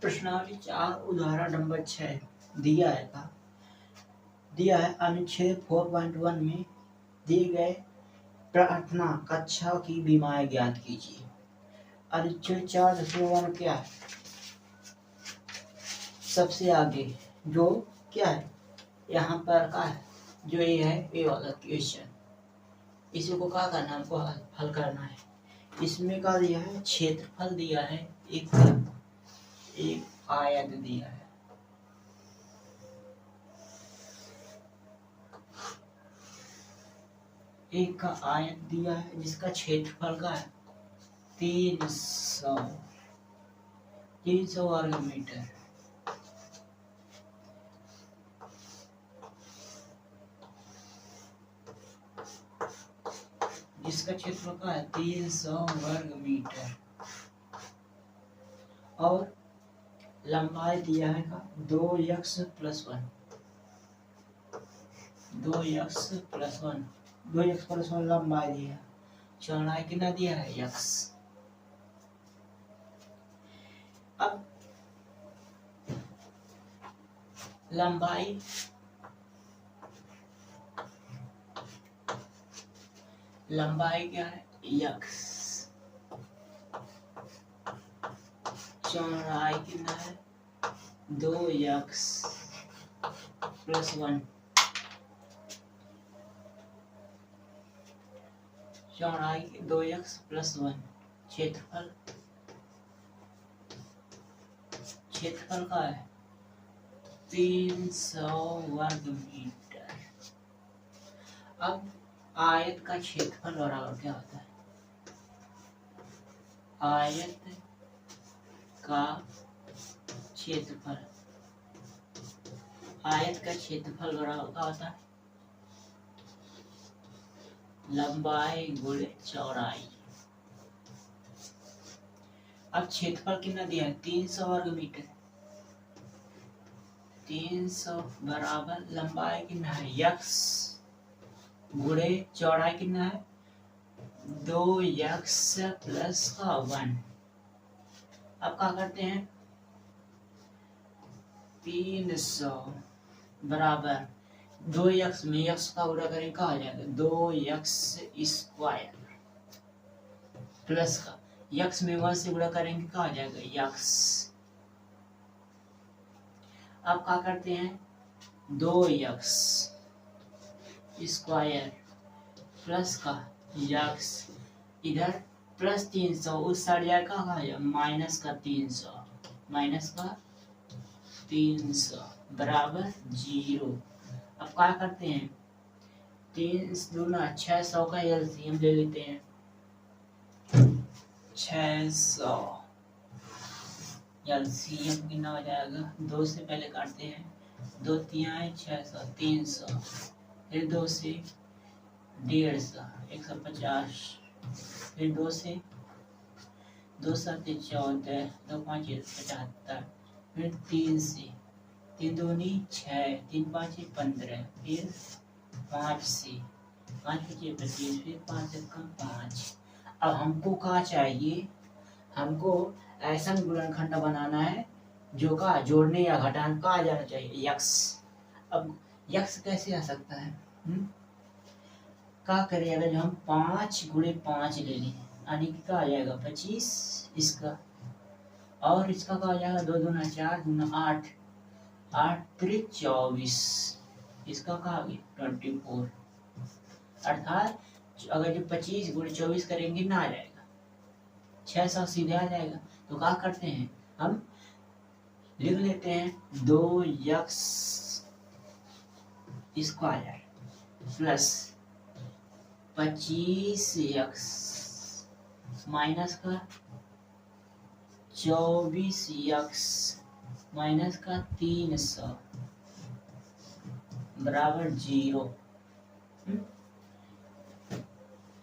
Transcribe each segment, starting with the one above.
प्रश्नावली 4 उदाहरण नंबर 6 दिया है अनुच्छेद 4.1 में दिए गए प्रार्थना कक्षा की बीमाएं ज्ञात कीजिए। अनुच्छेद 4.1 क्या है? सबसे आगे जो क्या है यहाँ पर का है जो ये है ये वाला क्वेश्चन, इसी को क्या करना है, हमको हल करना है। इसमें का दिया है क्षेत्रफल दिया है, एक आयत दिया है, एक का आयत दिया है जिसका क्षेत्रफल का है 300 वर्ग मीटर। जिसका क्षेत्रफल का है 300 वर्ग मीटर और लंबाई दिया है का 2x + 1 लंबाई दिया है। चौड़ाई कितना दिया है x। अब लंबाई क्या है x, चौड़ाई कितना है 2x + 1, चौड़ाई 2x + 1। क्षेत्रफल का है 300 वर्ग मीटर। अब आयत का क्षेत्रफल बराबर क्या होता है? आयत का क्षेत्रफल बराबर क्या होता है? लंबाई गुणे चौड़ाई। अब क्षेत्रफल कितना दिया है 300 वर्ग मीटर। 300 बराबर लंबाई कितना है x गुणे चौड़ाई कितना है 2x + 1। अब क्या करते हैं 300 बराबर 2x में x का गुणा करें क्या आ जाएगा 2x² प्लस का x में 1 से गुणा करेंगे क्या आ जाएगा x। अब क्या करते हैं 2x² प्लस का x इधर +300 उस साइड जाएगा -300 बराबर 0। अब क्या करते हैं 3 दूना 600 का एलसीएम ले लेते हैं। 600 एलसीएम कितना हो जाएगा 2 से पहले काटते हैं 2 3 600 300 फिर 2 से 150 150 फिर 2 से 2 7 14 2 5 75 फिर 3 से 3 दूनी 6 3 5 15 फिर 5 से 5 5 25 फिर 5 5। अब हमको क्या चाहिए, हमको ऐसा गुणनखंड बनाना है जो का जोड़ने या घटाने का आ जाना चाहिए x। अब x कैसे आ सकता है क्या करें अगर हम 5 गुणे 5 ले लें यानी कि क्या आ जाएगा 25 इसका और इसका क्या आ जाएगा 2 दूना 4 दूना 8 8 3 24 इसका क्या आ गया 24। अर्थात अगर जो 25 गुणे 24 करेंगे ना आ जाएगा 600 सीधे आ जाएगा। तो क्या करते हैं हम लिख लेते हैं 2x² प्लस 25x माइनस का 24x माइनस का 300 बराबर 0।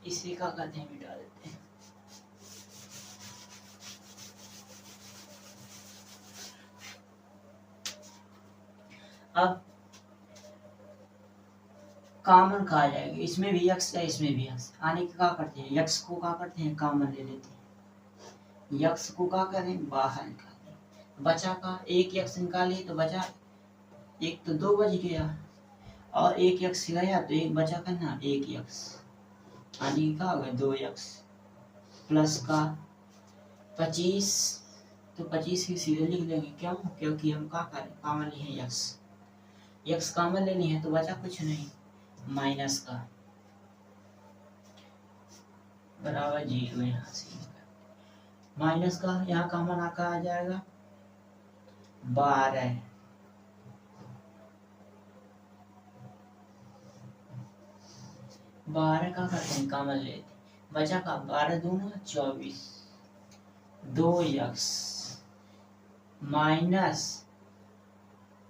इसे क्या करते हैं मिटा देते हैं। अब कॉमन कहा जाएगा, इसमें भी x है इसमें भी x आने के क्या करते हैं x को क्या करते हैं कॉमन ले लेते हैं, x को क्या करें बाहर निकालें बचा का एक यक्स निकालिए तो बचा एक, तो 2 बच गया, और एक यक्स गया तो एक बचा करना एक यक्स, यानी क्या हो गया 2 यक्स प्लस का 25, तो 25 ही सीधे लिख देंगे। क्यों? क्योंकि हम क्या करें, कॉमन लिए यक्स, यक्स कॉमन लेनी है तो बचा कुछ नहीं, माइनस का बराबर 0, यहाँ से माइनस का यहाँ कॉमन आकर आ जाएगा 12, का करते हैं कॉमन लेते, बचा का 12 दूना 24, 2 यक्स माइनस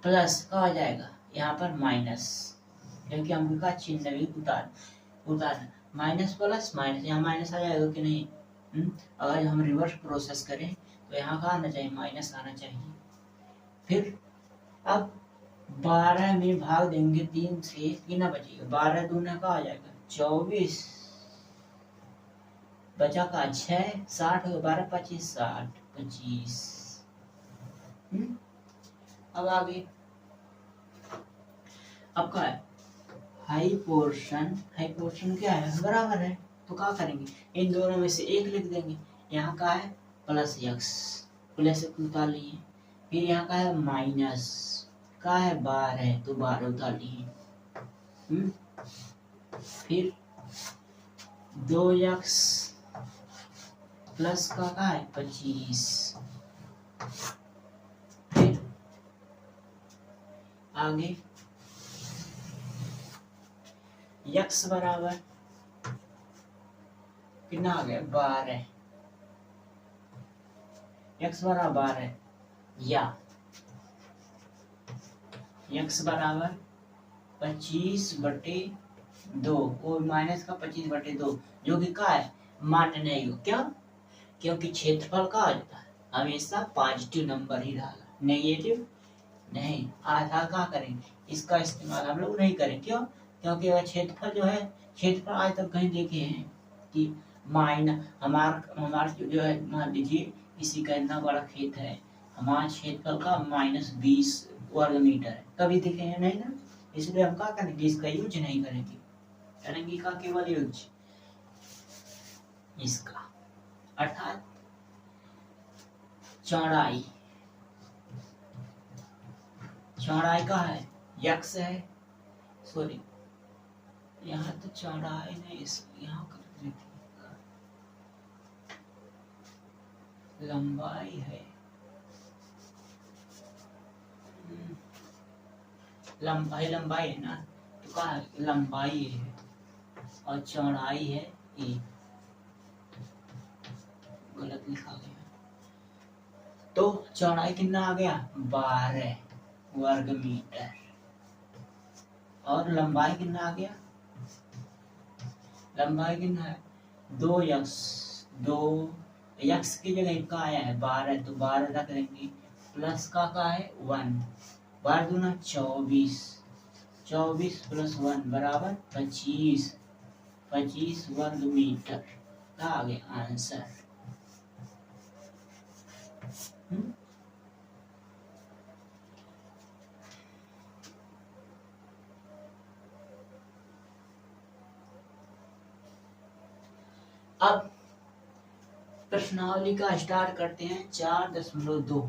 प्लस का आ जाएगा यहाँ पर माइनस, क्योंकि हम का चिन्ह भी उतार माइनस प्लस माइनस, यहाँ माइनस आ जाएगा कि नहीं? अगर हम रिवर्स प्रोसेस करें तो यहाँ का आना चाहिए माइनस आना चाहिए। फिर अब 12 में भाग देंगे 3 से, कितना बचेगा 12 दूना का आ जाएगा 24, बचा का 6, 60 हो 12 25 60 25। अब आगे अब क्या है, हाई पोर्शन क्या है बराबर है, तो क्या करेंगे इन दोनों में से एक लिख देंगे। यहाँ का है प्लस यक्स, प्लस उतार लिए, फिर यहाँ का है माइनस का है 12 तो 12 उतार लिए, फिर 2 यक्स प्लस का है 25, फिर आगे यक्स बराबर कितना आ गया 12, यक्स बराबर 12, या यक्स बराबर 25/2 और माइनस का 25/2, जो कि क्या है मान्य नहीं हो। क्या? क्योंकि क्षेत्रफल का आ जाता है हमेशा पॉजिटिव नंबर ही डाला, नेगेटिव नहीं। आधा क्या करेंगे, इसका इस्तेमाल हम लोग नहीं करें। क्यों? क्योंकि वह क्षेत्रफल जो है, क्षेत्रफल आज तक कहीं देखे हैं कि हमारा जो है, मान लीजिए किसी का इतना बड़ा खेत है, हमारा क्षेत्रफल का -20 वर्ग मीटर है, कभी देखे हैं नहीं ना, इसलिए हम क्या करेंगे, इसका यूज नहीं करेंगे, करेंगे का केवल यूज इसका, अर्थात चौड़ाई का है यक्स है, सॉरी यहाँ तो चौड़ाई नहीं, यहाँ कर देते लंबाई है, लंबाई है ना, तो क्या है लंबाई है और चौड़ाई है ए, गलत लिखा गया, तो चौड़ाई कितना आ गया 12 वर्ग मीटर, और लंबाई कितना आ गया, लंबाई कितना है 2 यक्स की जगह का आया है 12, तो 12 रख देंगे, प्लस का है 1, 12 दूना 24, 24 प्लस 1 बराबर 25 वर्ग मीटर का आ गया आंसर। अब प्रश्नावली का स्टार्ट करते हैं। 4.2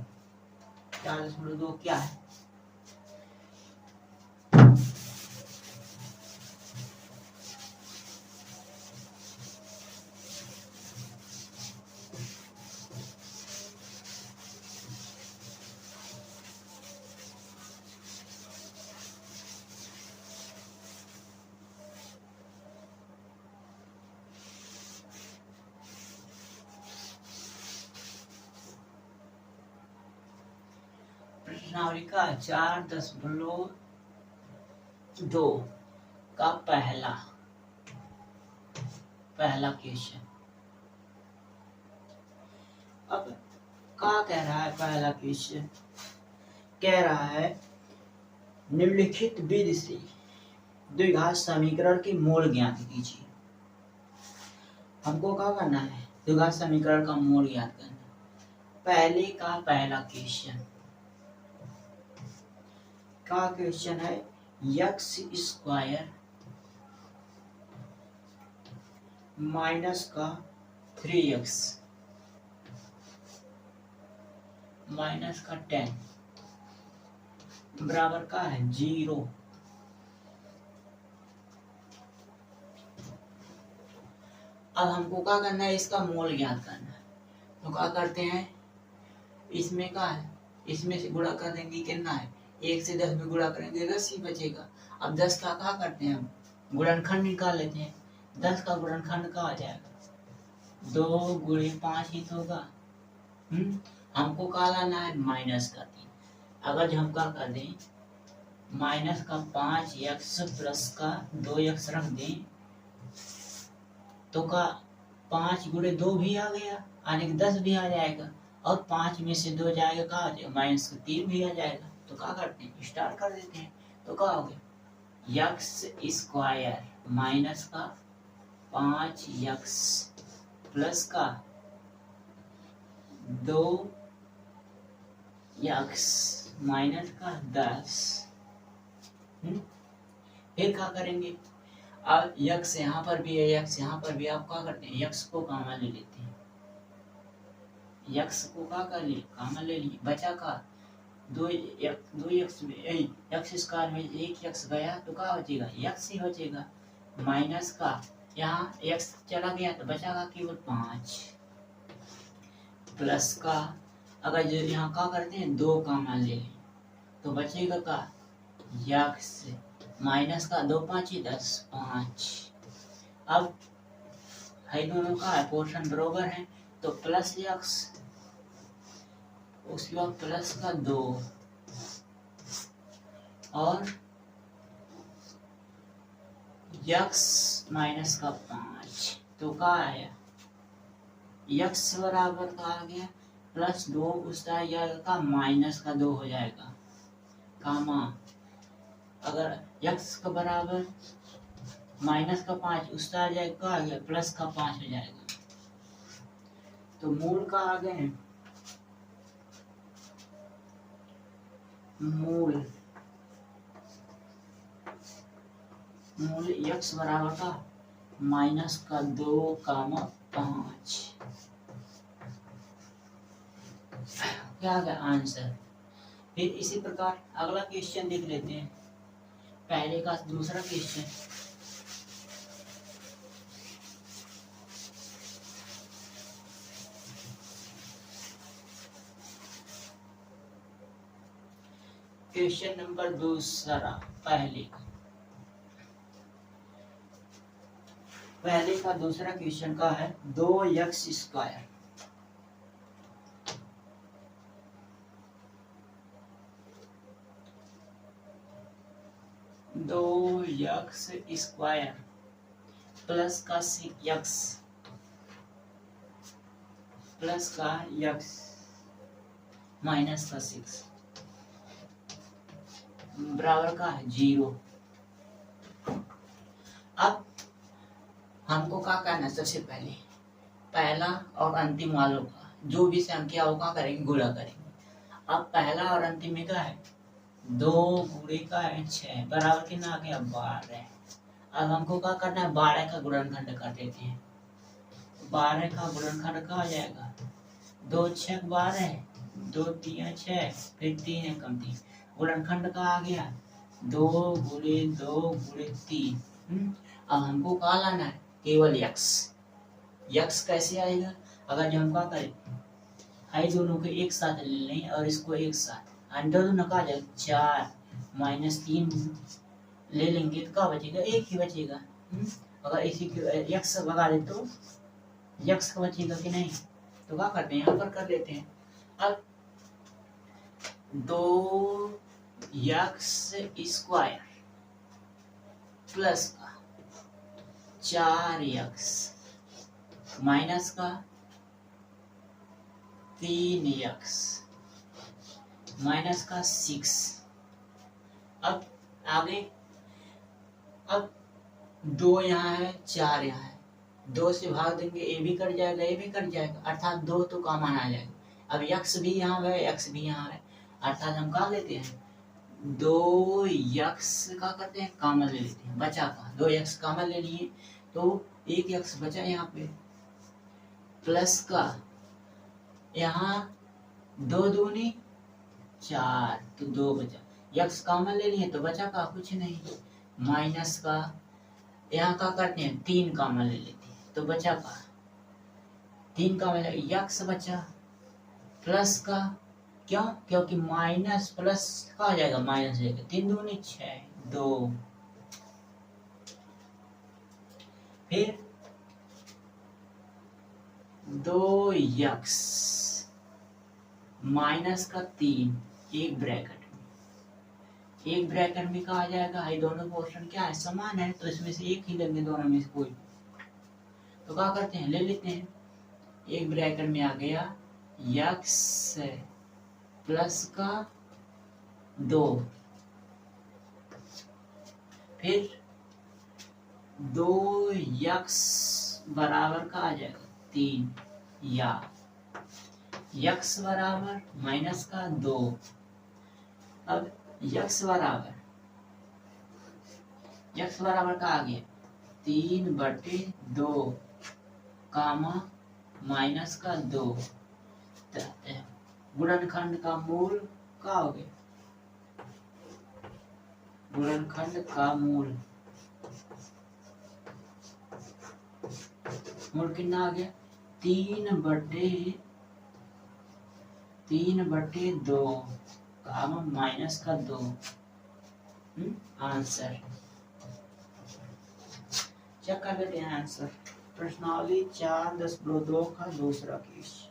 क्या है, प्रश्नावली का 4.2 का पहला क्वेश्चन। अब क्या कह रहा है पहला क्वेश्चन, कह रहा है निम्नलिखित विधि से द्विघात समीकरण की मूल ज्ञात कीजिए। हमको क्या करना है, द्विघात समीकरण का मूल ज्ञात करना। पहले का पहला क्वेश्चन है एक्स स्क्वायर माइनस का 3x माइनस का 10 बराबर का है 0। अब हमको क्या करना है, इसका मोल ज्ञात करना है। तो क्या करते हैं, इसमें क्या है, इसमें से गुणा कर देंगे, कितना है 1 से 10 में गुणा करेंगे 10 ही बचेगा। अब 10 का क्या करते हैं, हम गुणनखंड निकाल लेते हैं। 10 का गुणनखंड क्या आ जाएगा, 2 गुणे 5 ही तो होगा। हमको क्या लाना है, माइनस का 3। अगर हम क्या कर दें, माइनस का 5x प्लस का 2x रख दें तो का 5 गुणे 2 भी आ गया, यानी कि 10 भी आ जाएगा, और 5 में से 2 जाएगा, कहा आ जाएगा माइनस का 3 भी आ जाएगा। तो क्या करते हैं, स्टार्ट कर देते हैं। तो क्या हो गया, एक्स स्क्वायर माइनस का 5x प्लस का 2x माइनस का 10। फिर क्या करेंगे, अब x यहाँ पर भी है, x यहाँ पर भी, आप क्या करते हैं, x को कॉमन ले लेते हैं। x को क्या कर लिए, कॉमन ले लिए, बचा का 2x में x स्क्वायर में 1x गया तो क्या बचेगा, x ही बचेगा। माइनस का यहाँ x चला गया तो बचागा केवल 5 प्लस का, अगर जो यहाँ क्या करते हैं 2 कॉमन ले लें तो बचेगा का x माइनस का 2 5 10 5। अब है दोनों का पोर्शन बराबर है तो प्लस x, उसके बाद प्लस का 2 और x माइनस का 5। तो क्या आया, x बराबर का आ गया प्लस 2 उसका जाएगा माइनस का 2 हो जाएगा, कामा अगर x का बराबर माइनस का 5 उसका आ जाएगा, आ गया प्लस का 5 हो जाएगा। तो मूल का आ गए, मूल x बराबर का माइनस का 2 कामा 5, क्या आ गया आंसर। फिर इसी प्रकार अगला क्वेश्चन देख लेते हैं, पहले का दूसरा क्वेश्चन। क्वेश्चन नंबर दूसरा, पहले का दूसरा क्वेश्चन का है 2x स्क्वायर प्लस का 6x प्लस का x माइनस का 6 बराबर का है 0। अब हमको क्या करना है, सबसे पहले पहला और अंतिम वालों का जो भी संख्या होगा करेंगे, गुणा करेंगे। अब पहला और अंतिम में क्या है, 2 गुणे का है 6 बराबर कितना आ गया 12। अब हमको क्या करना है, 12 का गुणनखंड कर देते हैं। 12 का गुणनखंड क्या आ जाएगा, 2 6 12, 2 3 6, फिर 3 है कम 3, गुणनखंड का आ गया 2 गुणे 2 गुणे 3। अब हमको क्या लाना है, केवल x कैसे आएगा, अगर जो हम क्या करें, हाई दोनों को एक साथ ले लें और इसको एक साथ, अंडर दोनों का आ जाएगा 4 माइनस 3 ले लेंगे तो क्या बचेगा, 1 ही बचेगा। अगर इसी को x भगा दे तो x का बचेगा कि नहीं, तो क्या करते हैं, यहाँ पर कर लेते हैं। अब 2x स्क्वायर प्लस का 4x माइनस का 3x माइनस का 6। अब आगे, अब 2 यहाँ है 4 यहाँ है, 2 से भाग देंगे, ए भी कट जाएगा, ए भी कट जाएगा, अर्थात 2 तो कॉमन आ जाएगा। अब यक्स भी यहाँ है, एक्स भी यहाँ है, अर्थात हम क्या लेते हैं, दो यक्स का करते हैं कॉमन ले लेते हैं, बचा का दो यक्स कॉमन ले लिए तो एक यक्स बचा यहाँ पे, प्लस का यहाँ दो दूनी चार तो दो बचा, यक्स कॉमन ले लिए तो बचा का कुछ नहीं, माइनस का यहाँ का करते हैं तीन कॉमन ले लेते हैं तो बचा का तीन कॉमन यक्स बचा, प्लस का क्यों, क्योंकि माइनस प्लस का आ जाएगा, माइनस जाएगा, तीन दूनी छः दो, फिर दो यक्स माइनस का तीन एक ब्रैकेट में कहा जाएगा, ये दोनों पोर्शन क्या है, समान है तो इसमें से एक ही लेंगे दोनों में से कोई, तो क्या करते हैं ले लेते हैं, एक ब्रैकेट में आ गया यक्स प्लस का दो, फिर दो यक्स बराबर का आ जाएगा तीन, या यक्स बराबर माइनस का दो, अब यक्स बराबर का आ गया तीन बटे दो कामा माइनस का दो, गुणनखंड का मूल क्या हो गया, गुणनखंड का मूल कितना आ गया, तीन बटे दो कामा माइनस का दो, आंसर चेक कर लेते हैं आंसर, प्रश्नावली 4.2 का दूसरा केस,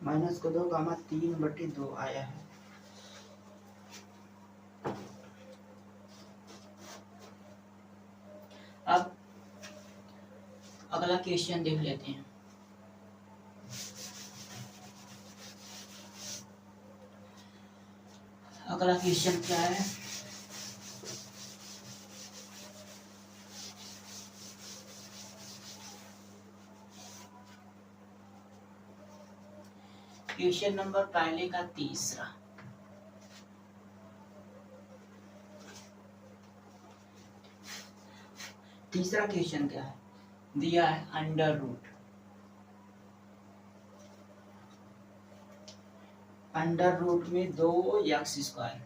माइनस को दो कामा तीन बटे दो आया है, अब अगला क्वेश्चन देख लेते हैं, अगला क्वेश्चन क्या है, क्वेश्चन नंबर पहले का तीसरा, क्वेश्चन क्या है, दिया है अंडर रूट में दो यक्स स्क्वायर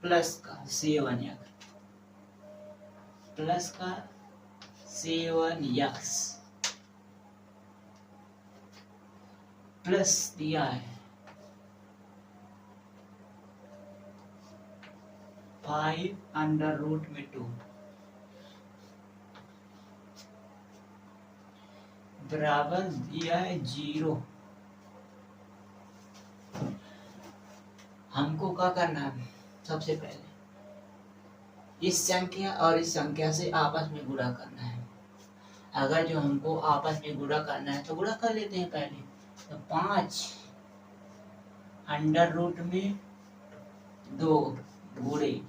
प्लस का 7x प्लस का 7x प्लस दिया है 5 अंडर रूट में 2 बराबर दिया है 0। हमको क्या करना है, सबसे पहले इस संख्या और इस संख्या से आपस में गुणा करना है। अगर जो हमको आपस में गुणा करना है तो गुणा कर लेते हैं पहले। तो 5 अंडर रूट में 2 गुणे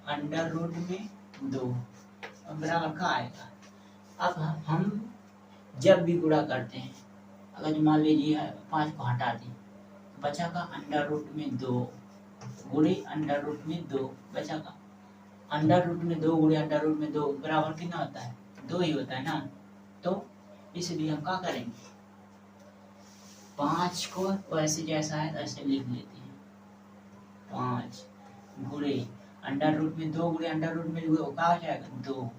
अंडर रूट में 2 बराबर का आएगा। अब हम जब भी गुणा करते हैं, अगर मान लीजिए 5 को हटा दें, बचा का अंडर रूट में 2 गुणे अंडर रूट में 2 बचा का अंडर रूट में 2 गुणे अंडर रूट में 2 बराबर कितना होता है, 2 ही होता है ना। तो इसलिए हम क्या करेंगे, 5 को वैसे जैसा है ऐसे लिख लेते हैं। 5 गुणे अंडर रूट में 2 गुणे अंडर रूट में 2 क्या हो जाएगा 2।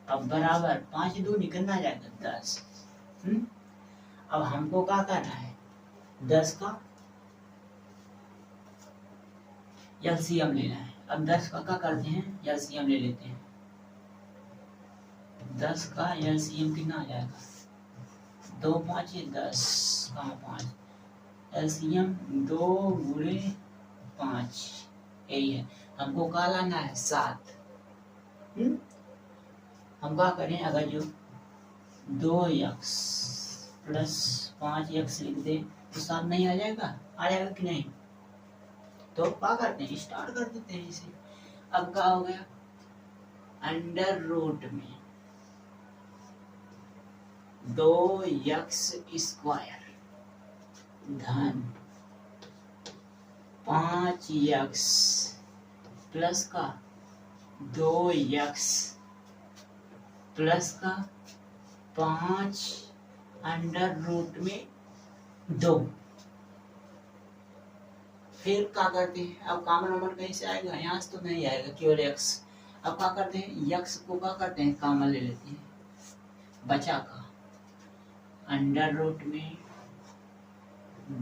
अब बराबर 5 2 निकलना जाएगा 10। अब हमको क्या करना है, 10 का एलसीएम लेना है। अब 10 का क्या करते हैं, एलसीएम ले लेते हैं। 10 का एलसीएम कितना आ जाएगा, 2 5 10 कहाँ 5 एलसीएम 2 गुणे 5 यही है। हमको क्या लाना है 7। हम क्या करें, अगर जो 2x प्लस 5x लिख दे तो साथ नहीं आ जाएगा कि नहीं? तो क्या करते हैं, स्टार्ट कर देते हैं इसे। अब क्या हो गया, अंडर रूट में 2x स्क्वायर धन 5x प्लस का 2x प्लस का 5 अंडर रूट में 2। फिर क्या करते हैं, अब कॉमन नंबर कहीं से आएगा, यहाँ से तो नहीं आएगा, केवल x। अब क्या करते हैं, x को क्या करते हैं, कॉमन ले लेते हैं, बचा का अंडर रूट में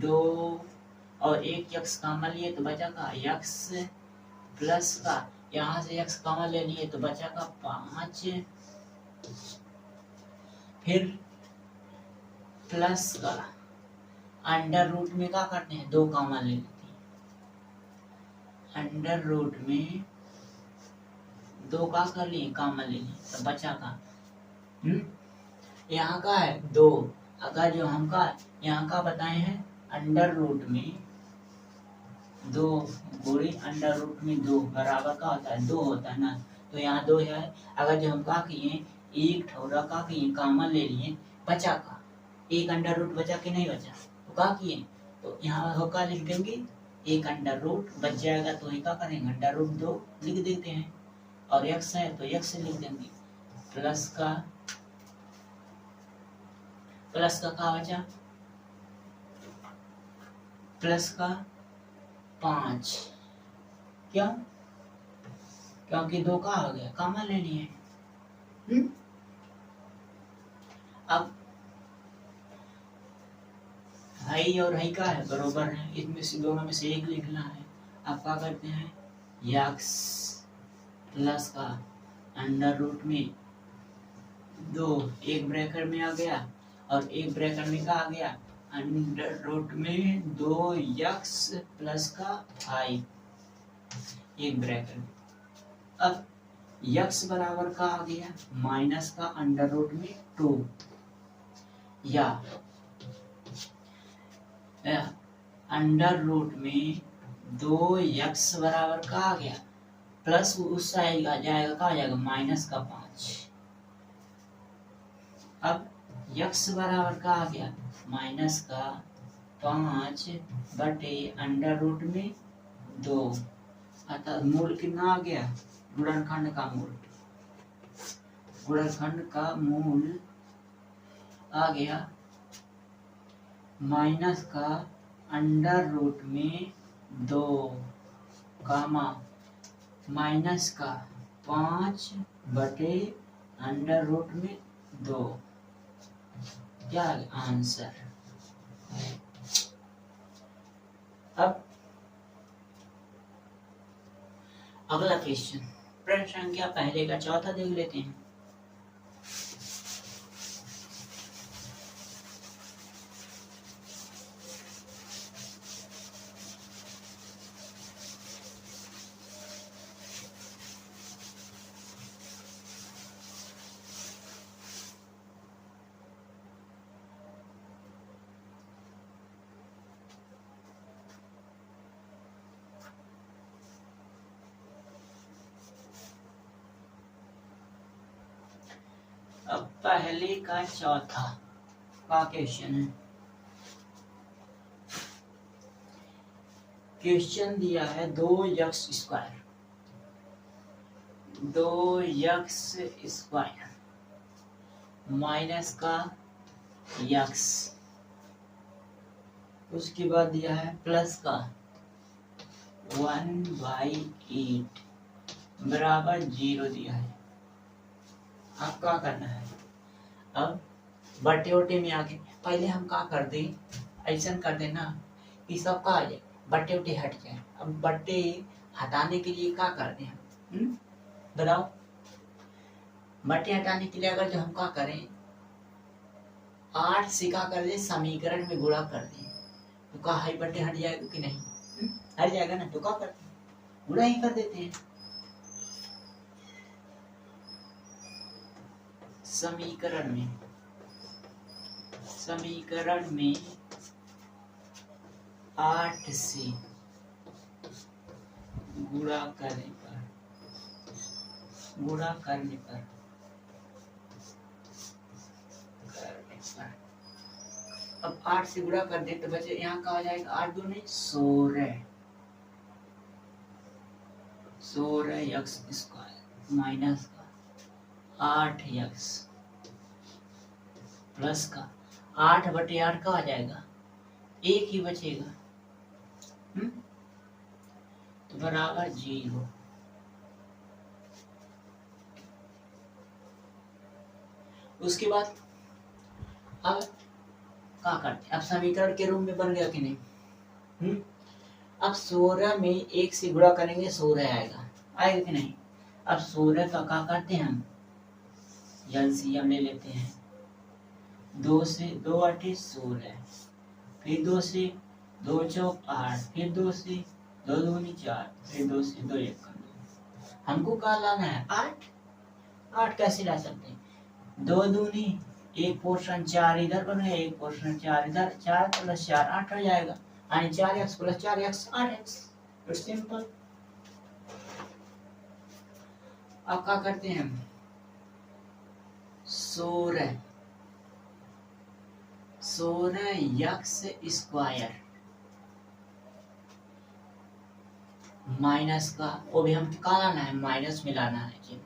2 और एक x कॉमन लिए तो बचा का x प्लस का, यहाँ से x कॉमन ले लिए तो बचा का 5, फिर प्लस का अंडर रूट में क्या करते हैं, 2 कॉमन ले लेते हैं, अंडर रूट में 2 का कर लिए, कॉमन ले लिए तो बचा का यहाँ का है 2। अगर जो हम का यहाँ का बताए हैं अंडर रूट में 2 गुणे अंडर रूट में 2 बराबर का होता है 2 होता है ना, तो यहाँ 2 है। अगर जो हम का किए एक ठोरा का किए कॉमन ले लिए, बचा का एक अंडर रूट बचा कि नहीं बचा, तो का किए तो यहाँ होका लिख देंगे, एक अंडर रूट बच जाएगा तो क्या करेंगे, अंडर रूट 2 लिख देते हैं, और x है तो x लिख देंगे, प्लस का क्या बचा, प्लस का 5, क्यों, क्योंकि 2 का हो गया, कॉमन ले लिए। अब हाई और हाई का है बरोबर है, इसमें से दोनों में से एक लिखना है। अब क्या करते हैं, x प्लस का अंडर रूट में 2 एक ब्रैकेट में आ गया, और एक ब्रैकेट में क्या आ गया, अंडर रूट में 2x प्लस का 5 एक ब्रैकेट। अब x बराबर का आ गया माइनस का अंडर रूट में 2, या अंडर रूट में 2x बराबर का आ गया, प्लस उस साइड आ जाएगा, का आ जाएगा माइनस का 5। अब x बराबर का आ गया माइनस का 5 बटे अंडर रूट में 2, अतः मूल कितना आ गया, गुणनखंड का मूल, गुणनखंड का मूल आ गया माइनस का अंडर रूट में 2 कामा माइनस का 5 बटे अंडर रूट में 2, क्या आंसर। अब अगला क्वेश्चन, प्रश्न संख्या पहले का चौथा देख लेते हैं। अब पहले का चौथा का क्वेश्चन है, क्वेश्चन दिया है 2x square, 2x square minus का x, उसके बाद दिया है प्लस का 1/8 बराबर 0 दिया है। अब क्या करना है, अब बटे उटे में आगे पहले हम क्या कर दे, ऐसा कर देना कि सब का आ जाए, बटे उटे हट जाए। अब बटे हटाने के लिए क्या कर दें हम, बताओ, बटे हटाने के लिए अगर जो हम क्या करें 8 से क्या कर दे, समीकरण में गुणा कर दे, तो क्या है बटे हट जाएगा कि नहीं, हट जाएगा ना, तो क्या करते हैं, गुणा ही कर देते हैं। समीकरण में 8 से गुणा करने पर अब 8 से गुणा कर दे तो बचे यहाँ का आ जाएगा 8 दूनी 16 एक्स स्क्वायर माइनस का 8x प्लस का 8/8 का आ जाएगा, एक ही बचेगा तो बराबर 0। उसके बाद अब क्या करते, अब समीकरण के रूप में बन गया कि नहीं। अब 16 में 1 से गुणा करेंगे 16 आएगा कि नहीं। अब 16 का क्या करते हैं हम, एलसीएम ले लेते हैं। 2 से 2 8 16, फिर 2 से 2 चौक 8, फिर 2 से 2 दूनी 4, फिर 2 से 2 1 हमको क्या लाना है 8 कैसे ला सकते हैं, 2 दूनी 1 पोर्शन 4 इधर बन गया, 1 पोर्शन 4 इधर, 4 + 4 8 हो जाएगा, यानी 4x + 4x 8x। It's simple. अब क्या करते हैं हम 16x स्क्वायर माइनस का, वो भी हम क्या लाना है माइनस में लाना है जी,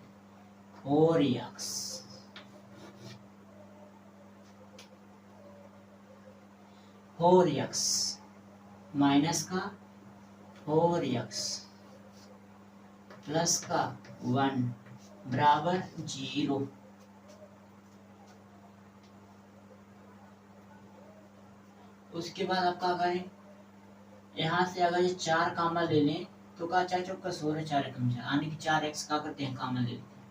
4x माइनस का 4x प्लस का 1 बराबर 0। उसके बाद आप क्या करें, यहाँ से अगर ये 4 कामन ले लें तो का 4 चौका 16 4 कम यानी कि 4x का करते हैं कामन ले लेते हैं,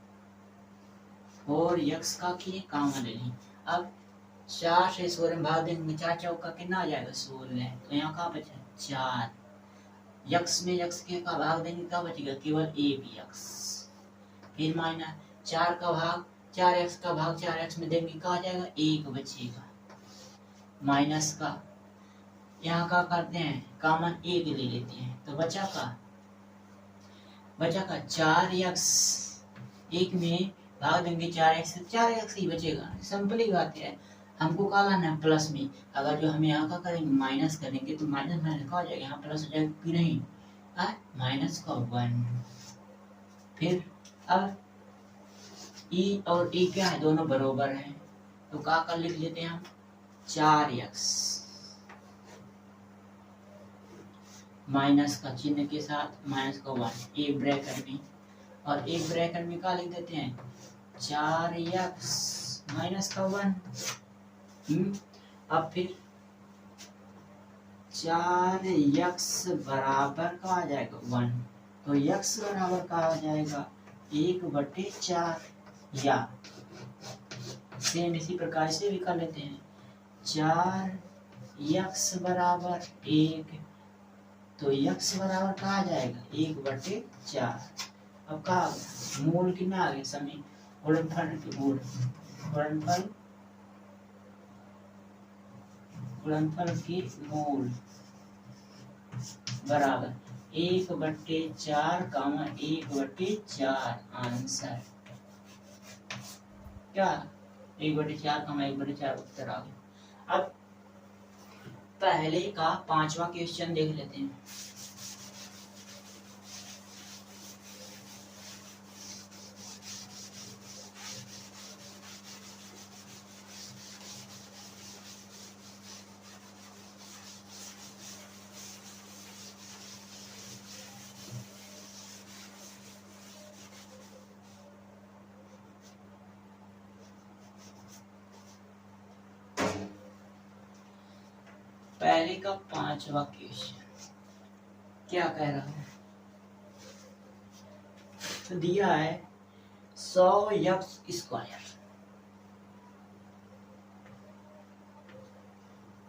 4x का किए कामन ले लें। अब 4 से 16 में भाग देंगे, 4 चौका कितना आ जाएगा 16, तो यहाँ का बचा 4, x में x के का भाग देंगे क्या बचेगा केवल एक x, फिर माइनस 4 का भाग 4x का भाग 4x में देंगे क्या आ जाएगा 1 बचेगा, माइनस का यहाँ का करते हैं कॉमन 1 ले लेते हैं तो बचा का 4x, 1 में भाग देंगे 4x ही बचेगा। सिंपल ही बात है, हमको क्या लाना है प्लस में, अगर जो हम यहाँ का करेंगे माइनस करेंगे तो माइनस माइनस का हो जाएगा, यहाँ प्लस हो जाएगा कि नहीं माइनस का 1। फिर अब e और e क्या है दोनों बराबर हैं तो क्या कर लिख लेते हैं हम 4x माइनस का चिन्ह के साथ माइनस का 1 एक ब्रैकेट में, और एक ब्रैकेट में क्या लिख देते हैं 4x माइनस का 1। अब फिर 4x बराबर का आ जाएगा 1, तो x बराबर का आ जाएगा 1/4, या सेम इसी प्रकार से भी कर लेते हैं 4x बराबर 1, तो x बराबर का आ जाएगा 1/4। अब का मूल कितना आ गया समय गुणनफल के मूल, गुणनफल की मूल बराबर 1/4 कामा 1/4 आंसर क्या 1/4 कामा 1/4 उत्तर आ गया। अब पहले का 5वां क्वेश्चन देख लेते हैं। पहले का 5वां क्वेश्चन क्या कह रहा है, तो दिया है 100x स्क्वायर,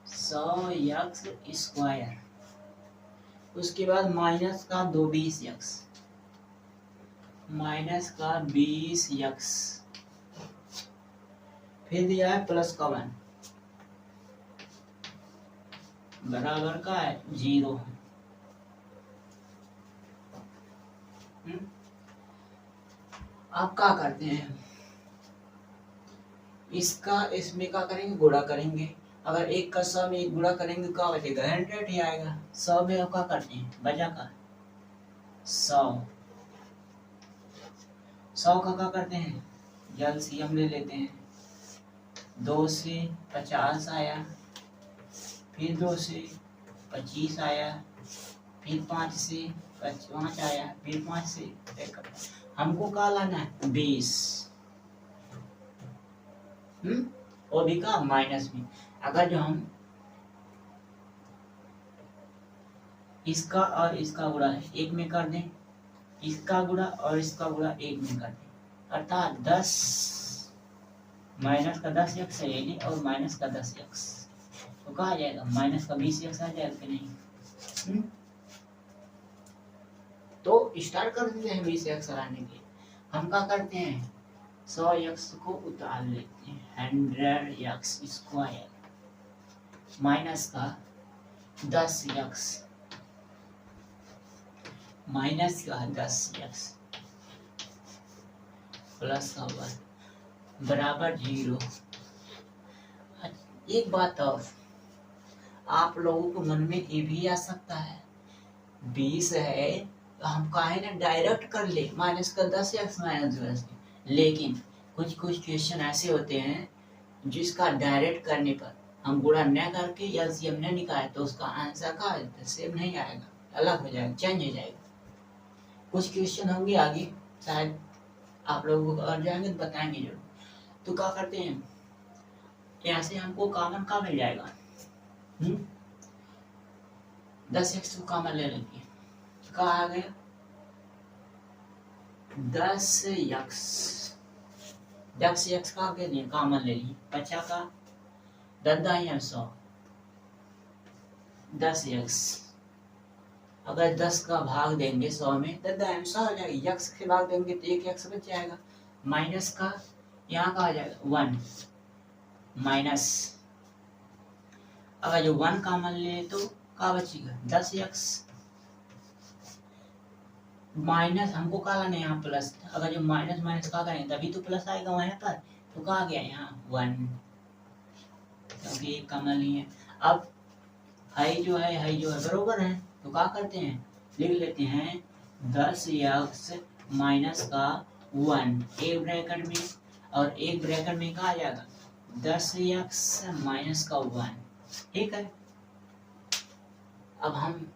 100x स्क्वायर, उसके बाद माइनस का 20x, माइनस का 20x, फिर दिया है प्लस का 1, बराबर का है 0। आप क्या करते हैं, इसका इसमें क्या करेंगे, गुणा करेंगे। अगर एक का 100 में एक गुणा करेंगे क्या बचेगा, 100 ही आएगा। 100 में क्या करते हैं, बचा का 100 का क्या करते हैं, एलसीएम ले लेते हैं। 2 से 50 आया, फिर 2 से 25 आया, फिर 5 से 5 आया, फिर 5 से 1। हमको क्या लाना है, 20। और भी का माइनस में। अगर जो हम इसका और इसका गुणा एक में कर दें, इसका गुणा और इसका गुणा एक में कर दें, अर्थात 10 माइनस का 10x है ये और माइनस का 10x, तो कहा जाएगा माइनस का 20x आ जाएगा कि नहीं। तो स्टार्ट कर देते हैं 20x लाने के। हम क्या करते हैं, 100x को उतार लेते हैं, 100x स्क्वायर माइनस का 10x माइनस का 10x प्लस का 1 बराबर 0। एक बात और, आप लोगों को मन में ये भी आ सकता है 20 है तो हम काहे ना डायरेक्ट कर ले माइनस का 10x माइनस 10, लेकिन कुछ क्वेश्चन ऐसे होते हैं जिसका डायरेक्ट करने पर हम गुणा न करके एलसीएम न निकाले तो उसका आंसर का सेम नहीं आएगा, अलग हो जाएगा, चेंज हो जाएगा। कुछ क्वेश्चन होंगे आगे, शायद आप लोगों को और जाएंगे तो बताएंगे जरूर। तो क्या करते हैं, यहाँ से हमको कॉमन का मिल जाएगा, 10x को कॉमन ले लेंगे, क्या आ गया 10x का के लिए कॉमन ले ली, बचा का 10 10x। अगर 10 का भाग देंगे 100 में 10 हो जाएगी, x के भाग देंगे तो 1x बच जाएगा, माइनस का यहाँ का आ जाएगा 1 माइनस, अगर जो 1 कॉमन ले तो क्या बचेगा 10x माइनस, हमको क्या लाना है यहाँ प्लस, अगर जो माइनस माइनस का करें तभी तो प्लस आएगा वहाँ पर, तो क्या आ गया यहाँ 1 क्योंकि एक कॉमन नहीं है। अब हाई जो है बरोबर है, तो क्या करते हैं लिख लेते हैं 10x माइनस का 1 एक ब्रैकेट में, और एक ब्रैकेट में क्या आ जाएगा 10x माइनस का 1, ठीक है। अब हम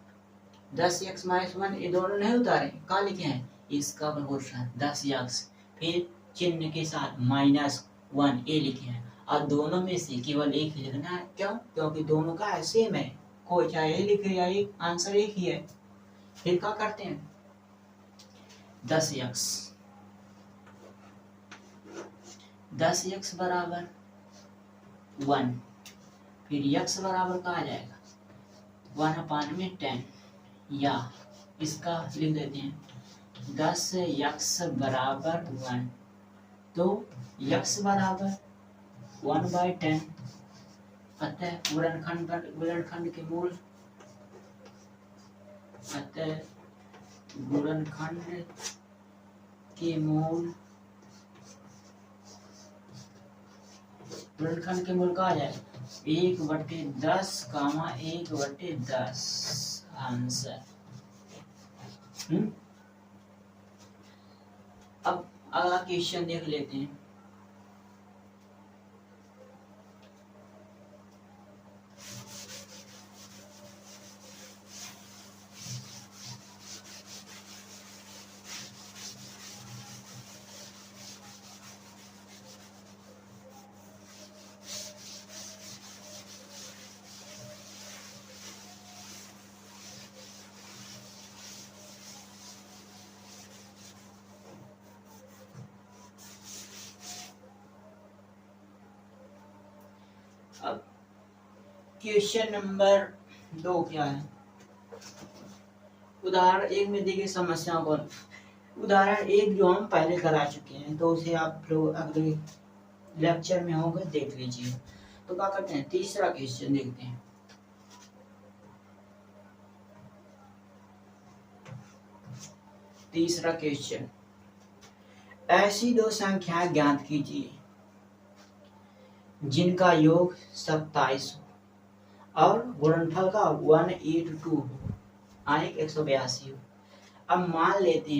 10x माइनस 1 ये दोनों नहीं उतारे, क्या लिखे हैं इसका प्रोपोर्शन 10x, फिर चिन्ह के साथ -1 ये लिखे हैं, और दोनों में से केवल एक ही लिखना है, क्यों, क्योंकि दोनों का सेम है, कोई चाहे लिखे या एक आंसर एक ही है। फिर क्या करते हैं 10x बराबर 1, फिर x बराबर का आ जाएगा 1/10, या इसका लिख देते हैं 10x बराबर 1, तो x बराबर 1/10, अतः गुणनखंड के मूल, अतः गुणनखंड के मूल का आ जाए 1/10, 1/10 आंसर। अब अगला क्वेश्चन देख लेते हैं। अब क्वेश्चन नंबर 2 क्या है, उदाहरण 1 में दी गई समस्याओं को, उदाहरण 1 जो हम पहले करा चुके हैं तो उसे आप लोग अगले लेक्चर में होगा देख लीजिए। तो क्या करते हैं, तीसरा क्वेश्चन देखते हैं। तीसरा क्वेश्चन, ऐसी दो संख्याएं ज्ञात कीजिए जिनका योग 27 हो और गुणनफल का 182 हो, यानी 182 हो। अब मान लेते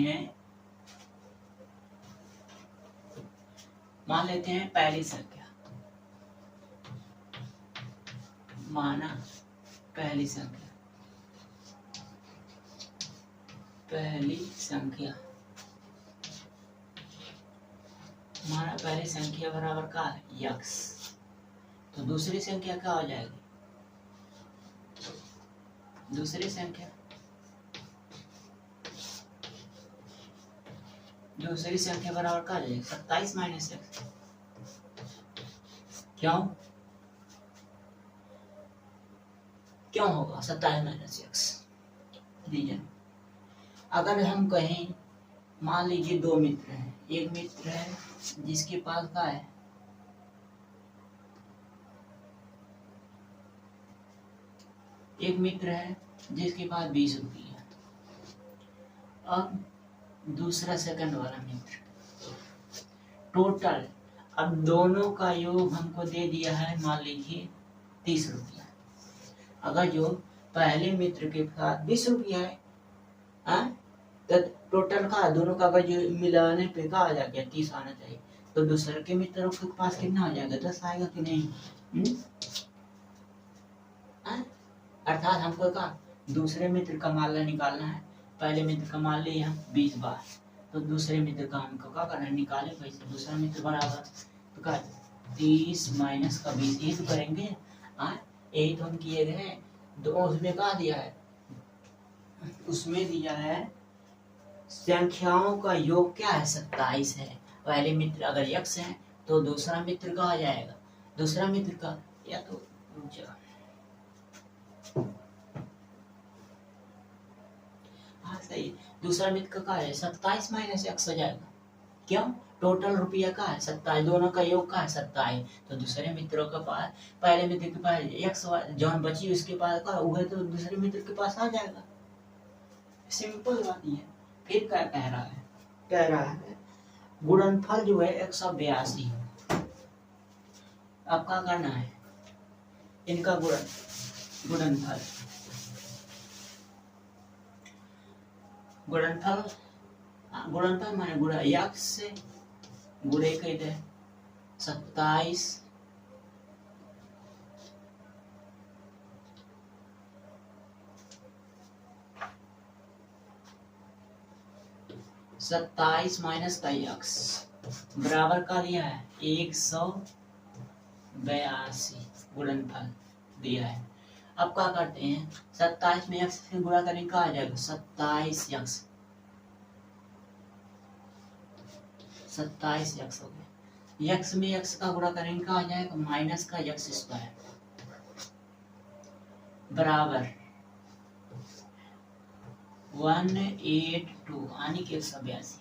हैं पहली संख्या, माना पहली संख्या बराबर का x, तो दूसरी संख्या क्या हो जाएगी? दूसरी संख्या बराबर का हो जाएगी 27 माइनस एक्स। क्यों होगा 27 माइनस एक्स? रीजन, अगर हम कहें मान लीजिए दो मित्र हैं, एक मित्र है जिसके पास क्या है, एक मित्र है जिसके पास 20 रुपये, अब दूसरा सेकंड वाला मित्र, टोटल अब दोनों का योग हमको दे दिया है मान लीजिए 30 रुपया। अगर जो पहले मित्र के साथ 20 रुपया है तो टोटल का दोनों का अगर जो मिलाने पे का आ जाएगा 30 आना चाहिए, तो दूसरे के मित्रों के पास कितना आ जाएगा? 10 आएगा कि नहीं? अर्थात हमको का दूसरे मित्र का माला निकालना है। पहले मित्र का मान लिया 20 बार, तो दूसरे मित्र का हमको क्या करना है? निकाले पैसे। दूसरा मित्र बराबर तो का 30 माइनस का 20, यही तो करेंगे। यही तो हम किए गए। तो उसमें क्या दिया है? उसमें दिया है संख्याओं का योग क्या है? 27 है। पहले मित्र अगर x है तो दूसरा मित्र का आ जाएगा, दूसरा मित्र का या तो सही, दूसरा मित्र का है 27 माइनस x हो जाएगा। क्यों? टोटल रुपया का है 27, दोनों का योग का है 27, तो दूसरे मित्रों के पास, पहले मित्र के पास x जौन बची उसके पास का वह तो दूसरे मित्र के पास आ जाएगा। सिंपल बात ये है। फिर क्या कह रहा है गुणनफल जो है 182। अब क्या करना है? इनका गुणनफल माने गुणा x से गुणे कर दे 27 माइनस का x बराबर का दिया है 182 गुणनफल दिया है। अब क्या करते हैं? 27 में x से गुणा करेंगे क्या आ जाएगा? 27x हो गया। x में x का गुणा करेंगे क्या आ जाएगा? माइनस का x स्क्वायर बराबर 182 यानी कि 182।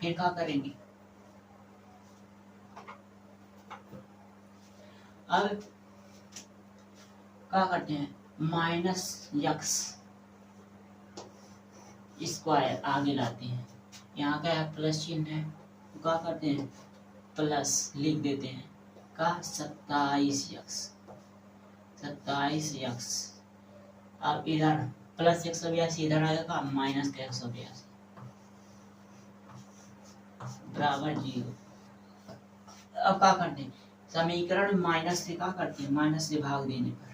फिर क्या करेंगे? अब क्या करते हैं? माइनस x स्क्वायर आगे लाते हैं, यहाँ का है प्लस चिन्ह है, तो क्या करते हैं? प्लस लिख देते हैं का 27x। अब इधर प्लस 182 इधर आएगा का माइनस का 182 बराबर 0। अब क्या करते हैं? समीकरण माइनस से क्या करते हैं? माइनस से भाग देने पर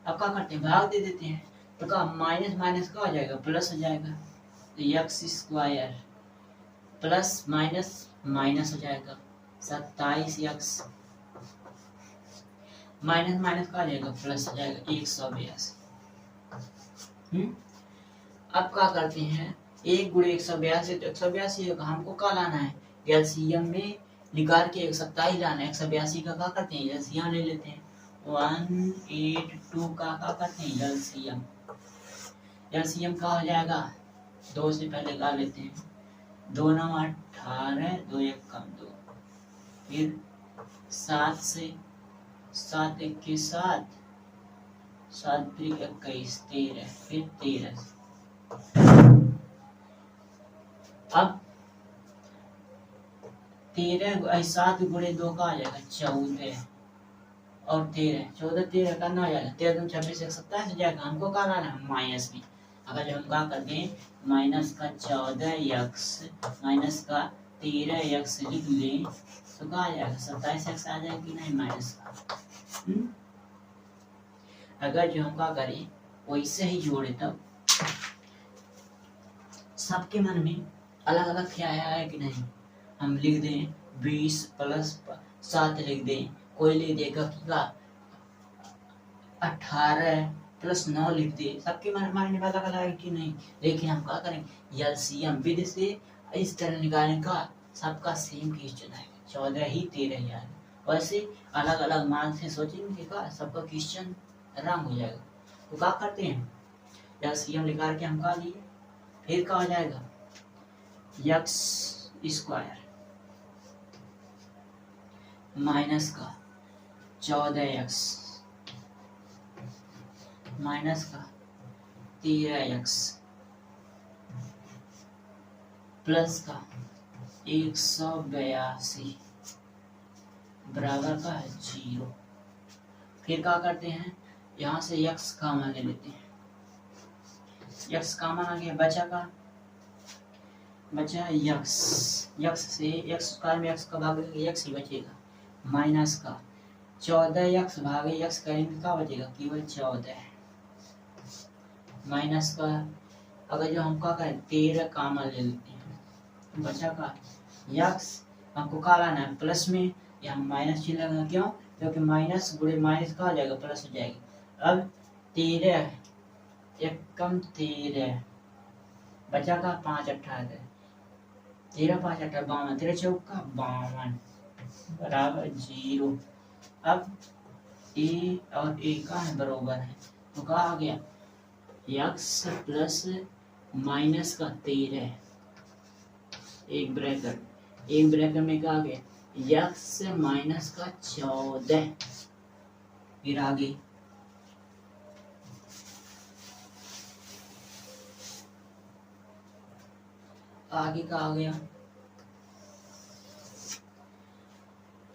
अब क्या करते हैं? भाग दे देते हैं, तो क्या माइनस माइनस का हो जाएगा? प्लस हो जाएगा। तो x square plus minus minus हो जाएगा 27x माइनस माइनस का आ जाएगा प्लस हो जाएगा 182। अब क्या करते हैं? 1 गुणे 182 तो 182 हमको क्या लाना है? एलसीएम में निकाल के 27 लाना है। 182 का क्या करते हैं? एलसीएम ले लेते हैं। 182 का क्या करते हैं? एलसीएम का हो जाएगा 2 से पहले ला लेते हैं, 2 9 18, 2 1 कम 2, फिर 7 से 7 1 7, 7 3 21 13, फिर 13। अब 13 7 गुणे 2 का आ जाएगा 14 और 13, 14 13 करना हो जाएगा 13 26 27 हो जाएगा। हमको क्या करना है माइनस में। अगर जो हम क्या कर दें माइनस का 14x माइनस का 13x लिख लें तो क्या आ जाएगा 27x आ जाएगा कि नहीं माइनस का। अगर जो हम क्या करें वैसे ही जोड़े तब सबके मन में अलग अलग क्या है कि नहीं। हम लिख दें 20 प्लस 7 लिख दें, कोई लिख देगा कि 18 प्लस 9 लिख दे, सबके माइंड में अलग अलग है कि नहीं। लेकिन हम क्या करेंगे एलसीएम विधि से इस तरह निकालने का सबका सेम क्वेश्चन है 14 ही 13 यार। वैसे अलग अलग मान से सोचेंगे का सबका क्वेश्चन रंग हो जाएगा। तो क्या करते हैं एलसीएम निकाल के हम क्या लिए फिर क्या हो जाएगा एक्स स्क्वायर माइनस का 14x माइनस का 13x प्लस का 182 बराबर का है 0। फिर क्या करते हैं यहाँ से x कॉमन ले लेते हैं, x कॉमन आ गया बचा x से x स्क्वायर में x का भाग x ही बचेगा माइनस का 14x भागे x करेंगे क्या बचेगा केवल 14 माइनस का। अगर जो हम क्या करें 13 कॉमन ले लेते हैं बचा का x हमको क्या लाना है प्लस में, यहाँ माइनस चिन्ह लगेगा क्यों क्योंकि माइनस गुणे माइनस का हो जाएगा प्लस हो जाएगी। अब 13 एक कम 13 बचा का 5 18 13 5 18 52 13 चौका 52 बराबर 0। अब a और a का है बराबर है तो क्या आ गया x प्लस माइनस का 13 एक ब्रैकेट में क्या आ गया x माइनस का 14 फिर आगे का आ गया।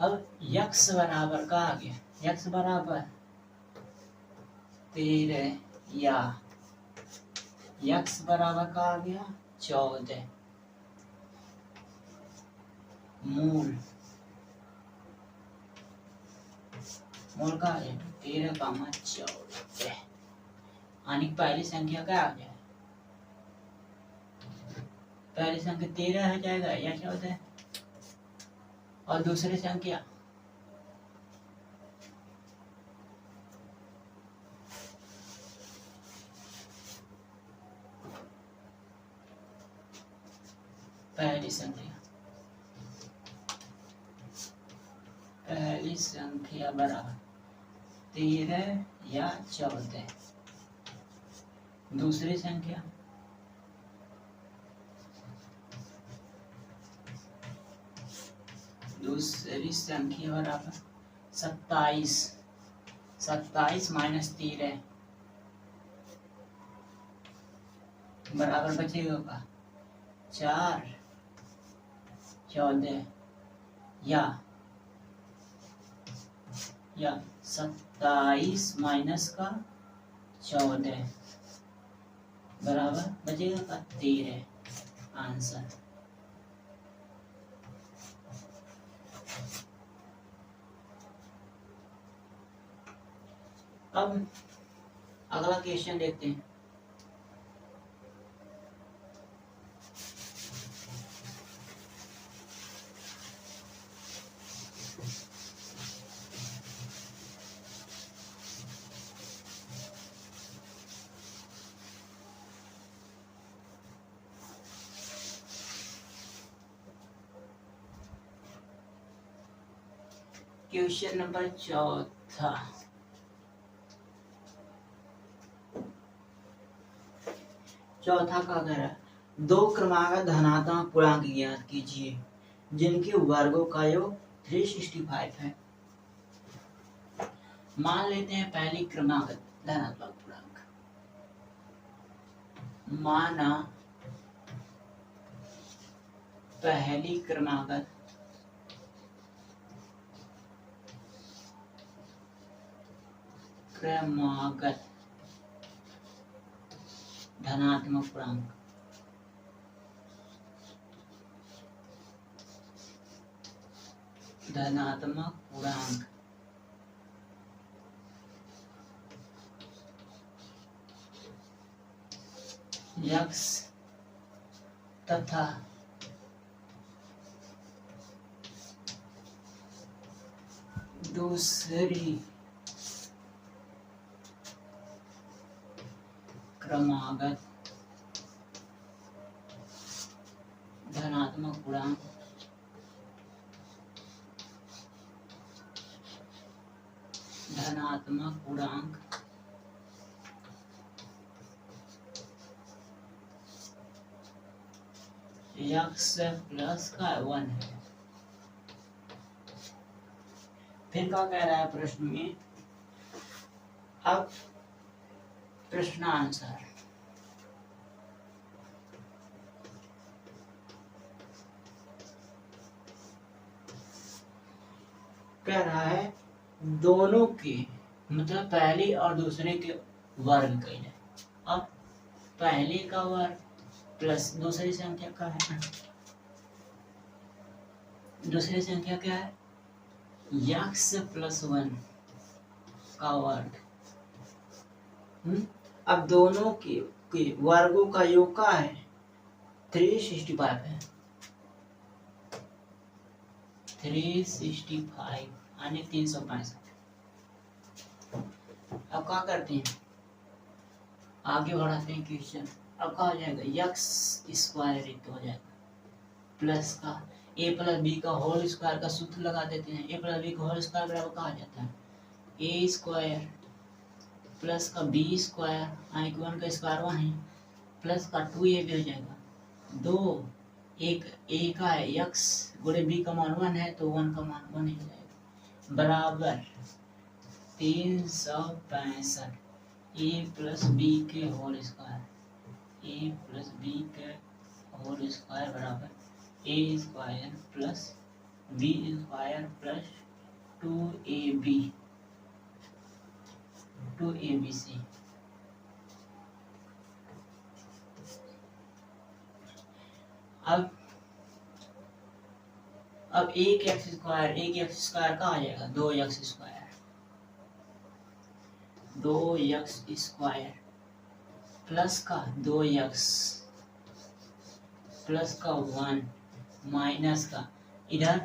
अब x बराबर का आ गया x बराबर 13 या x बराबर का आ गया 14 मूल का आ गया 13 कामा 14 यानी पहली संख्या क्या आ जाए पहली संख्या 13 हो जाएगा या 14 और दूसरी संख्या पहली संख्या बराबर 13 या 14 दूसरी संख्या बराबर 27 माइनस 13 बराबर बचेगा का 4 14 या 27 माइनस का 14 बराबर बचेगा का 13 आंसर। अब अगला क्वेश्चन देखते हैं। क्वेश्चन नंबर 4 चौथा का कह रहा है 2 क्रमागत धनात्मक पूर्णांक ज्ञात कीजिए जिनके वर्गों का योग 365 है। मान लेते हैं पहली क्रमागत धनात्मक पूर्णांक, माना पहली क्रमागत धनात्मक पूर्णांक, धनात्मक पूर्णांक x तथा दूसरी क्रमागत धनात्मक पूर्णांक x प्लस का 1 है। फिर क्या कह रहा है प्रश्न में, अब प्रश्नानुसार कह रहा है दोनों के मतलब पहले और दूसरे के वर्ग कह जाए। अब पहले का वर्ग प्लस दूसरी संख्या का है, दूसरी संख्या क्या है x प्लस 1 का वर्ग। अब दोनों के वर्गों का योग का है 365 है, 365 यानी 365। अब क्या करते हैं, आगे बढ़ाते हैं क्वेश्चन। अब क्या हो जाएगा x स्क्वायर तो हो जाएगा प्लस का a प्लस बी का होल स्क्वायर का सूत्र लगा देते हैं। a प्लस बी का होल स्क्वायर बराबर क्या आ जाता है a स्क्वायर प्लस का b स्क्वायर यानी कि 1 का स्क्वायर 1 है प्लस का 2a भी हो जाएगा। दो एक a का है x गुणे b का मान 1 है तो 1 का मान 1 ही हो जाएगा बराबर 365 a प्लस बी के whole square, a plus B के होल स्क्वायर बराबर a square plus b square plus 2abc। अब एक एक्स स्क्वायर का आ जाएगा 2x square, 2x square plus का 2x प्लस का 1 माइनस का इधर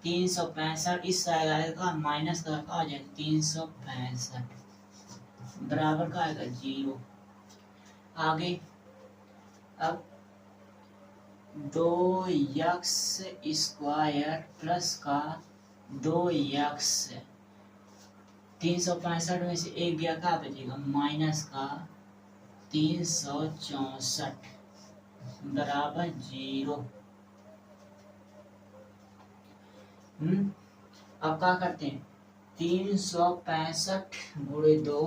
365 इस साइड का माइनस का आ जाएगा 365 बराबर का आएगा 0। आगे अब 2x स्क्वायर प्लस का 2x 365 में से एक गया क्या बचेगा माइनस का 364 बराबर 0। अब क्या करते हैं 365 गुणे 2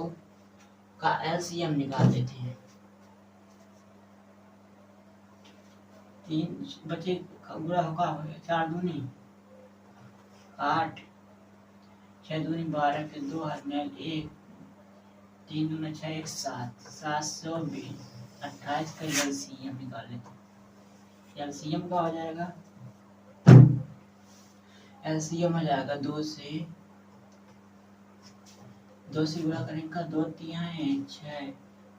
का एलसीएम निकाल देते हैं। तीन बचे गुणा होगा 4 दूनी 8 6 दूनी 12 के 2 हाथ में 1 3 दूना 6 1 7 720 28 का एलसीएम निकाल लेते हैं। एलसीएम का हो जाएगा एलसीएम हो जाएगा 2 से गुणा करेंगे का 2 3 6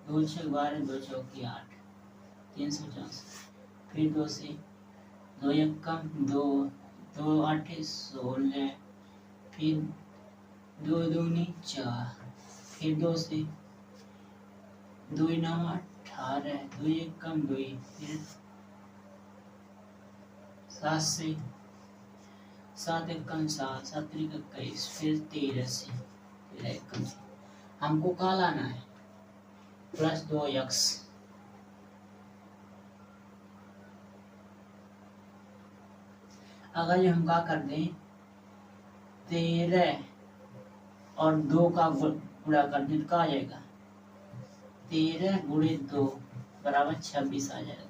2 6 12 2 चौकी 8 364 फिर 2 से 2 1 कम 2 2 8 16 फिर 2 दूनी 4 फिर 2 से 2 9 18 2 1 कम 2 फिर 7 से 7 1 कम 7 7 3 21 फिर 13 से फिर 1 कम से हमको क्या लाना है प्लस 2x। अगर ये हम क्या कर दें 13 और 2 का गुणा कर दें तो क्या आ जाएगा, 13 गुणे 2 बराबर 26 आ जाएगा।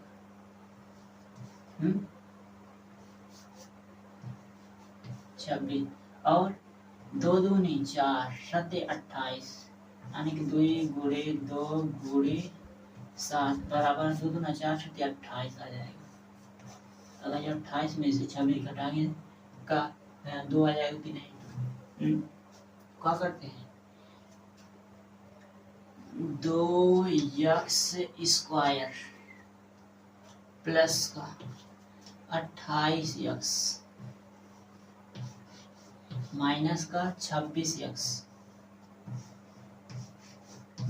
26 और 2 दूनी 4 7 28 यानी कि 2 गुणे 2 गुणे 7 बराबर 2 दूना 4 7 28 आ जाएगा। अगर ये 28 में से 26 घटाएंगे का 2 आ जाएगा कि नहीं। क्या करते हैं, 2x स्क्वायर प्लस का 28x माइनस का 26x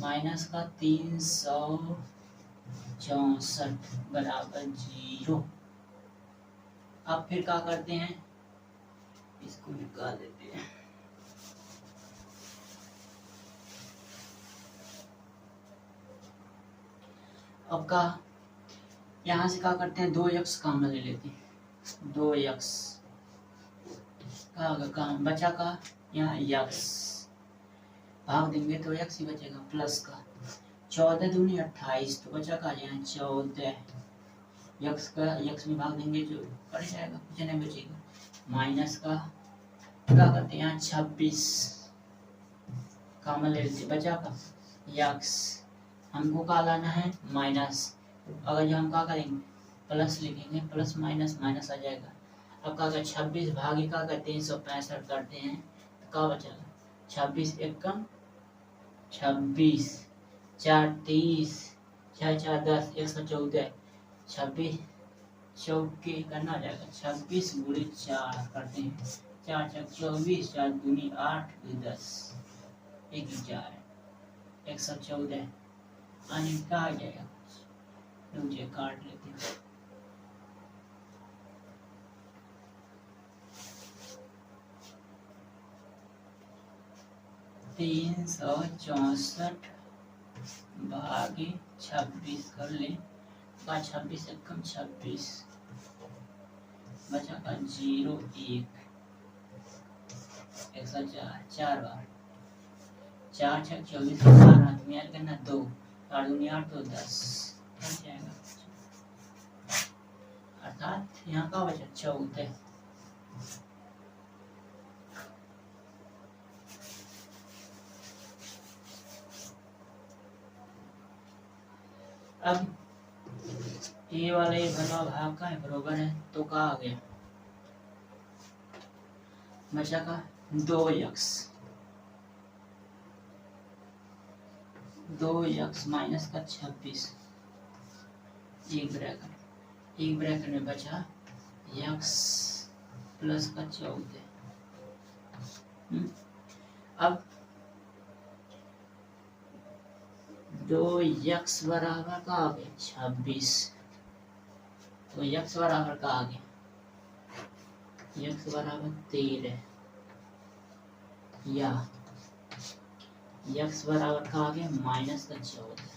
माइनस का 364 बराबर 0। अब फिर क्या करते हैं, इसको निकाल देते हैं। अब का यहाँ से क्या करते हैं, 2x कॉमन ले लेते हैं। 2x का काम बचा का यहाँ x भाग देंगे तो x ही बचेगा प्लस का 14 दूनी 28 तो बचा का यहाँ 14 x का x में भाग देंगे जो पड़ जाएगा, कुछ नहीं बचेगा। माइनस का क्या करते हैं, यहाँ 26 कॉमन ले लेते बचा का x हमको क्या लाना है माइनस। अगर जो हम क्या करेंगे प्लस लिखेंगे, प्लस माइनस माइनस आ जाएगा। अब क्या कर 26 भागी का 365 करते हैं तो क्या बचेगा, 26 एकम 26 4 30 6 4 10 114 26 चौके करना आ जाएगा। 26 गुणे 4 करते हैं 4 4 24 4 दूनी 8 10 1 4 114 आने का आ जाएगा। मुझे काट लेते हैं, तीन 364 भागे 26 कर ले का 26 एकम 26 बचा का 0 1 104 4 बार 4 6 24 4 हाथ में ऐड करना 2 4 दूनी 8 तो 10 बच जाएगा। अर्थात यहाँ का बचा 14। अब ये वाले घनवा भाग का है बरोबर है तो क्या आ गया, बचा का 2x माइनस का 26 एक ब्रैकेट में बचा x प्लस का 14। अब 2x बराबर का आ गया 26 तो x बराबर का आ गया, x बराबर 13 या x बराबर का आ गया माइनस का 14।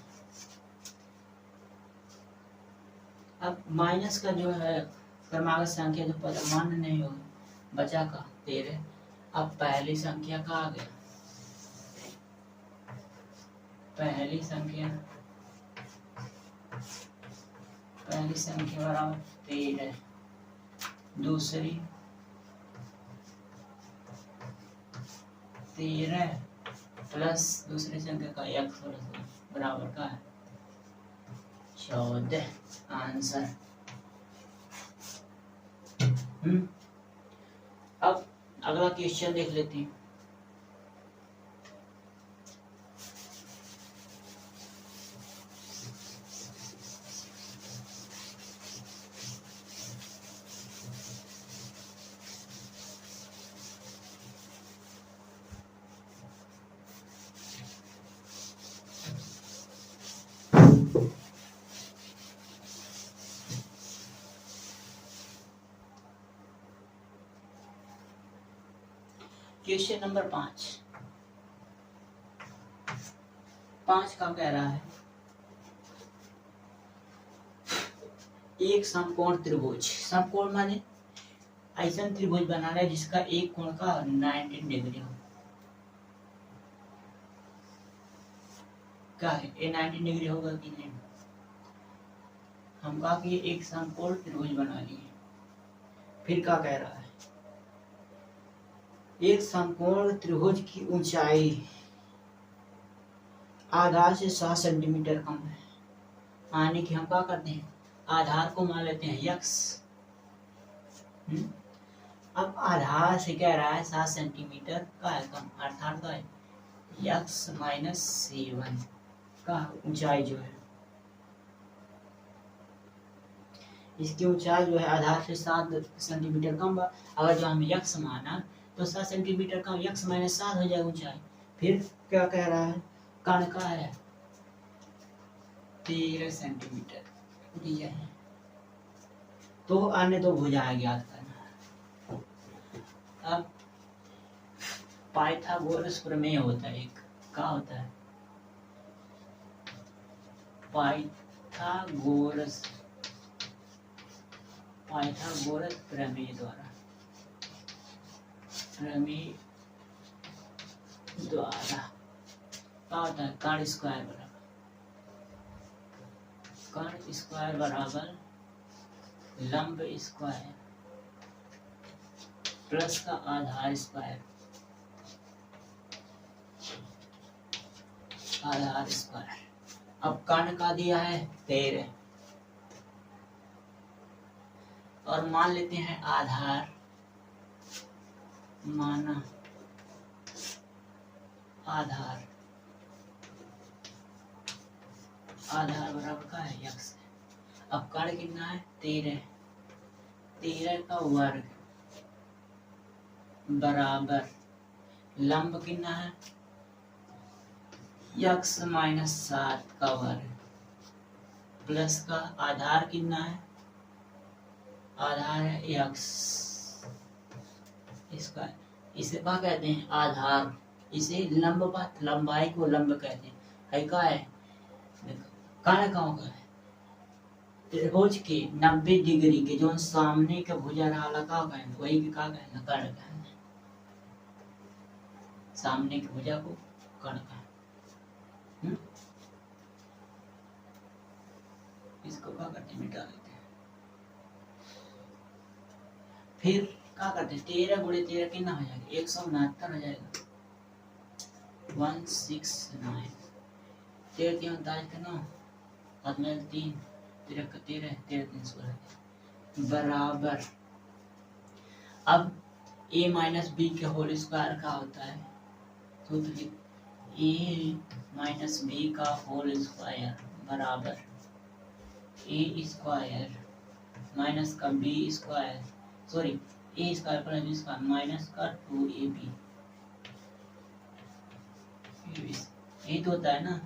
अब माइनस का जो है क्रमागत संख्या जो परमाणु नहीं होगा बचा का 13। अब पहली संख्या का आ गया, पहली संख्या बराबर 13, दूसरी 13 प्लस दूसरी संख्या का x बराबर का है 14 आंसर। अब अगला क्वेश्चन देख लेते हैं। क्वेश्चन नंबर 5 का कह रहा है एक समकोण त्रिभुज, समकोण माने ऐसा त्रिभुज बनाना है जिसका एक कोण का 90 डिग्री हो। क्या है, ये 90 डिग्री होगा कि नहीं। हम कहा कि ये एक समकोण त्रिभुज बना लिए। फिर क्या कह रहा है, एक समकोण त्रिभुज की ऊंचाई आधार से 7 सेंटीमीटर कम है। यानी कि हम क्या करते हैं, आधार को मान लेते हैं यक्स। अब आधार से कह रहा है 7 सेंटीमीटर का है कम, अर्थात का है यक्स माइनस 7 का ऊंचाई जो है, इसकी ऊंचाई जो है आधार से 7 सेंटीमीटर कम। अगर जो हम यक्स माना तो 7 सेंटीमीटर कम, यक्स माइनस 7 हो जाएगा ऊंचाई। फिर क्या कह रहा है, कण का है 13 सेंटीमीटर दिया है। तो अन्य दो भुजाएं ज्ञात करना। अब पाइथागोरस प्रमेय होता है एक, क्या होता है, पाइथागोरस प्रमेय द्वारा क्या होता है, कण स्क्वायर बराबर लंब स्क्वायर प्लस का आधार स्क्वायर अब कण का दिया है 13 और मान लेते हैं आधार, माना आधार बराबर का है यक्स। अब कण कितना है 13 का वर्ग बराबर लंब कितना है यक्स माइनस 7 का वर्ग प्लस का आधार कितना है, आधार है यक्स इसका, इसे क्या कहते हैं आधार, इसे लंबाई को लंब कहते हैं। क्या है, कण का है त्रिभुज के 90 डिग्री के जो सामने का भुजा रहा का कहना, वही के का कहना कण कहना, सामने की भुजा को कण कहना। इसको क्या करते हैं, मिटा देते हैं। फिर क्या करते हैं, 13 गुणे 13 कितना हो जाएगा 169 हो जाएगा, 169 13 3 कितना 3 13 का 13 3 16 बराबर। अब a माइनस बी के होल स्क्वायर का होता है, तो a माइनस बी का होल स्क्वायर बराबर ए स्क्वायर माइनस का B square, sorry A square plus B square minus का 2ab, यही तो होता है ना।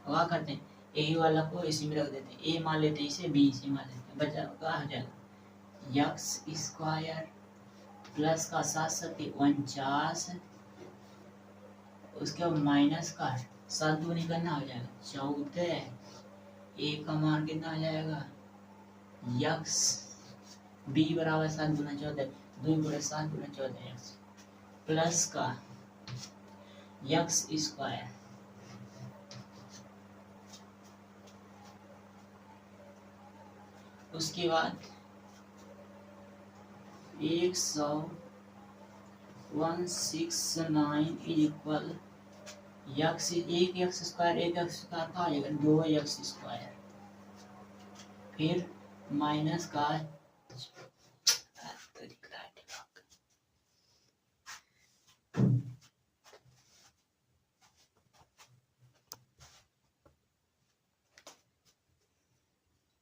क्या करते हैं, ए वाला को इसी में रख देते हैं, ए मान लेते हैं इसे, बी इसे मान लेते हैं, बचा क्या हो जाएगा यक्स स्क्वायर प्लस का 7 49, उसके बाद माइनस का 7 दूनी करना हो जाएगा 14, ए का मान कितना आ जाएगा यक्स बी बराबर 7 गुना 14 2 गुणे 7 गुना 14 यक्स प्लस का यक्स स्क्वायर उसके बाद 169 इज इक्वल यक्स एक यक्स स्क्वायर का आ जाएगा 2 यक्स स्क्वायर, फिर माइनस का